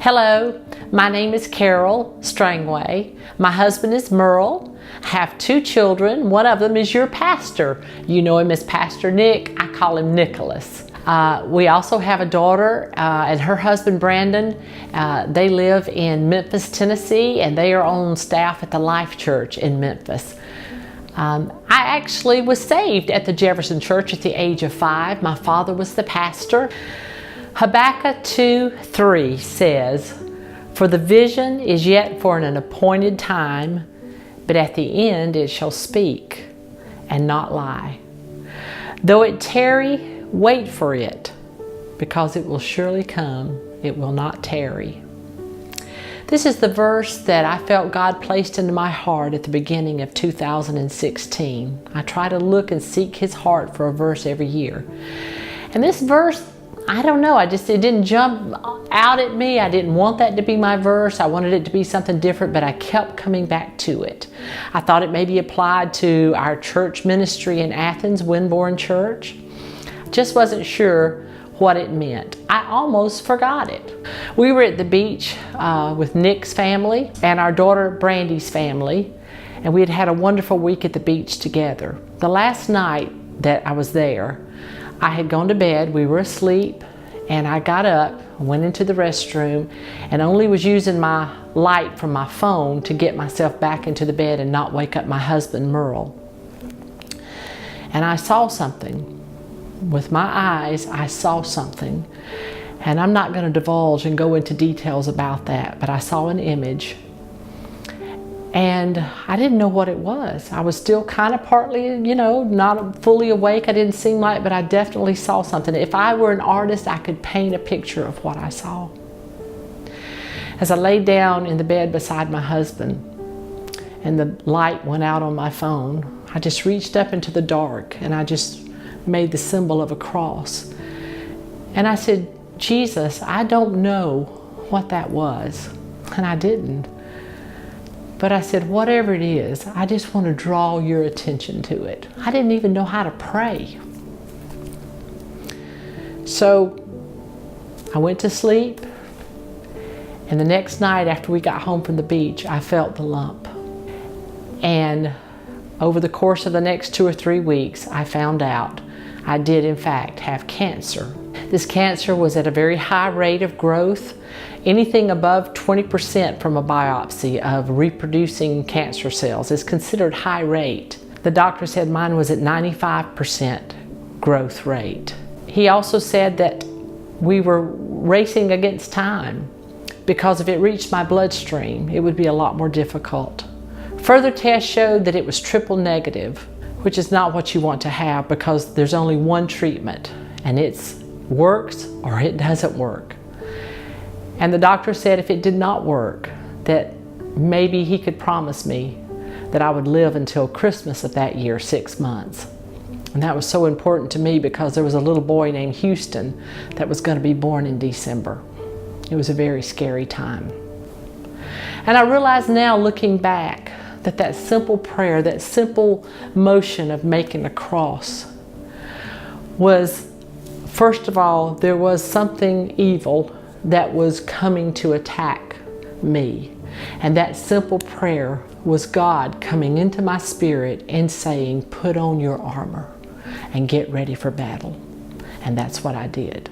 Hello, my name is Carol Strangway. My husband is Merle. I have two children. One of them is your pastor. You know him as Pastor Nick. I call him Nicholas. We also have a daughter and her husband Brandon. They live in Memphis, Tennessee, and they are on staff at the Life Church in Memphis. I actually was saved at the Jefferson Church at the age of 5. My father was the pastor. Habakkuk 2:3 says, "For the vision is yet for an appointed time, but at the end it shall speak and not lie. Though it tarry, wait for it, because it will surely come, it will not tarry." This is the verse that I felt God placed into my heart at the beginning of 2016. I try to look and seek His heart for a verse every year. And this verse, I don't know, it didn't jump out at me. I didn't want that to be my verse. I wanted it to be something different, but I kept coming back to it. I thought it maybe applied to our church ministry in Athens, Winborn Church. Just wasn't sure what it meant. I almost forgot it. We were at the beach with Nick's family and our daughter Brandy's family, and we had had a wonderful week at the beach together. The last night that I was there, I had gone to bed, we were asleep, and I got up, went into the restroom, and only was using my light from my phone to get myself back into the bed and not wake up my husband, Merle. And I saw something. With my eyes, I saw something. And I'm not going to divulge and go into details about that, but I saw an image. And I didn't know what it was. I was still kind of partly, not fully awake. I didn't seem like, but I definitely saw something. If I were an artist, I could paint a picture of what I saw. As I laid down in the bed beside my husband and the light went out on my phone, I just reached up into the dark and I just made the symbol of a cross. And I said, "Jesus, I don't know what that was." And I didn't. But I said, whatever it is, I just want to draw your attention to it. I didn't even know how to pray. So I went to sleep, and the next night after we got home from the beach, I felt the lump. And over the course of the next 2 or 3 weeks, I found out I did in fact have cancer. This cancer was at a very high rate of growth. Anything above 20% from a biopsy of reproducing cancer cells is considered high rate. The doctor said mine was at 95% growth rate. He also said that we were racing against time because if it reached my bloodstream, it would be a lot more difficult. Further tests showed that it was triple negative, which is not what you want to have because there's only one treatment and it works or it doesn't work. And the doctor said if it did not work, that maybe he could promise me that I would live until Christmas of that year, 6 months. And that was so important to me because there was a little boy named Houston that was going to be born in December. It was a very scary time. And I realize now, looking back, that simple prayer, that simple motion of making a cross was, first of all, there was something evil that was coming to attack me. And that simple prayer was God coming into my spirit and saying, "Put on your armor and get ready for battle." And that's what I did.